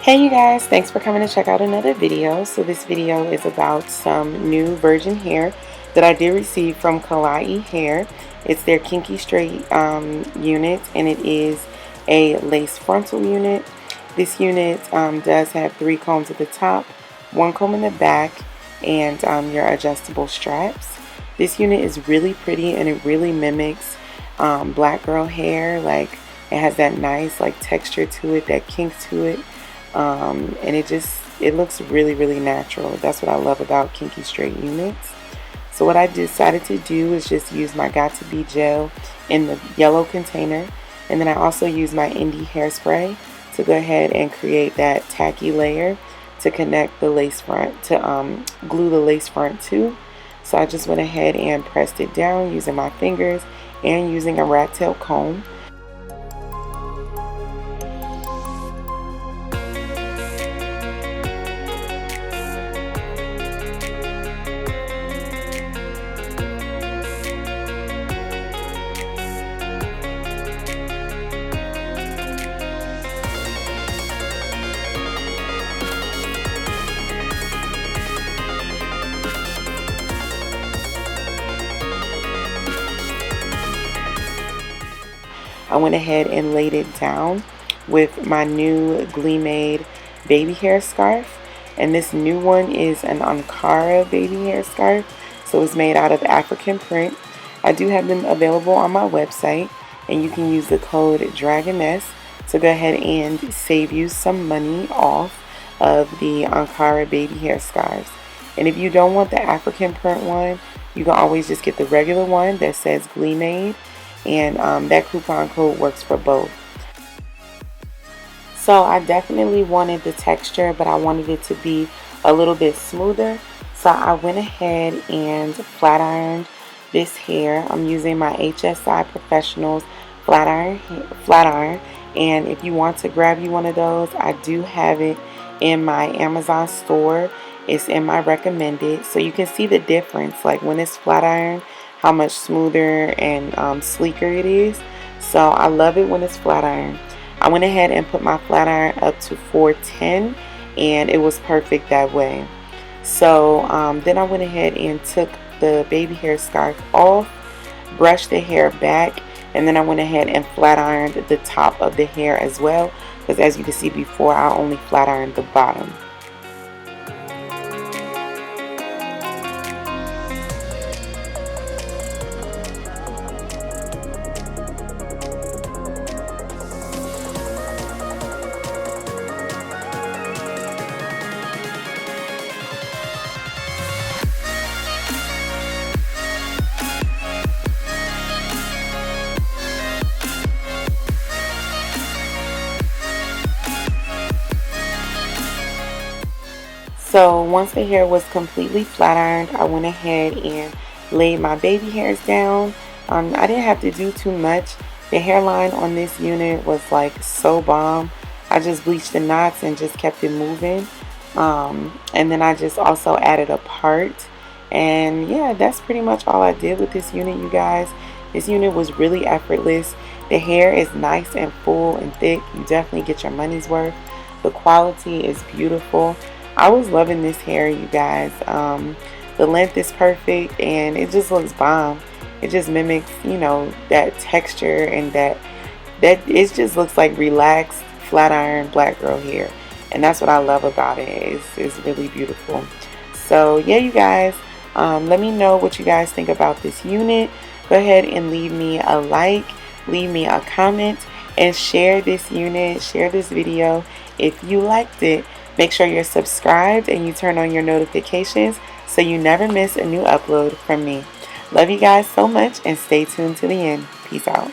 Hey you guys, thanks for coming to check out another video. So this video is about some new virgin hair that I did receive from Klaiyi hair. It's their Kinky straight unit, and it is a lace frontal unit. This unit does have 3 combs at the top, 1 comb in the back, and your adjustable straps. This unit is really pretty, and it really mimics black girl hair. Like, it has that nice like texture to it, that kink to it. And it looks really natural. That's what I love about Kinky straight units. So what I decided to do is just use my Got To Be gel in the yellow container, and then I also use my Indie hairspray to go ahead and create that tacky layer to connect the lace front, to glue the lace front to. So I just went ahead and pressed it down using my fingers and using a rat tail comb. I went ahead and laid it down with my new Klaiyi baby hair scarf, and this new one is an Ankara baby hair scarf, so it's made out of African print. I do have them available on my website, and you can use the code Dragoness to go ahead and save you some money off of the Ankara baby hair scarves. And if you don't want the African print one, you can always just get the regular one that says Klaiyi, and that coupon code works for both. So I definitely wanted the texture, but I wanted it to be a little bit smoother. So I went ahead and flat ironed this hair. I'm using my HSI Professionals flat iron. And if you want to grab you one of those, I do have it in my Amazon store. It's in my recommended, so you can see the difference, like when it's flat iron, how much smoother and sleeker it is. So I love it when it's flat iron. I went ahead and put my flat iron up to 410, and it was perfect that way. So then I went ahead and took the baby hair scarf off, brushed the hair back, and then I went ahead and flat ironed the top of the hair as well, because as you can see before, I only flat ironed the bottom. So once the hair was completely flat ironed, I went ahead and laid my baby hairs down. I didn't have to do too much. The hairline on this unit was like so bomb. I just bleached the knots and just kept it moving. And then I just also added a part. And yeah, that's pretty much all I did with this unit, you guys. This unit was really effortless. The hair is nice and full and thick. You definitely get your money's worth. The quality is beautiful. I was loving this hair, you guys. The length is perfect, and it just looks bomb. It just mimics, you know, that texture, and that it just looks like relaxed flat iron black girl hair, and that's what I love about it. It's really beautiful. So yeah, you guys, let me know what you guys think about this unit. Go ahead and leave me a like, leave me a comment, and share this unit, share this video if you liked it. Make sure you're subscribed and you turn on your notifications so you never miss a new upload from me. Love you guys so much, and stay tuned to the end. Peace out.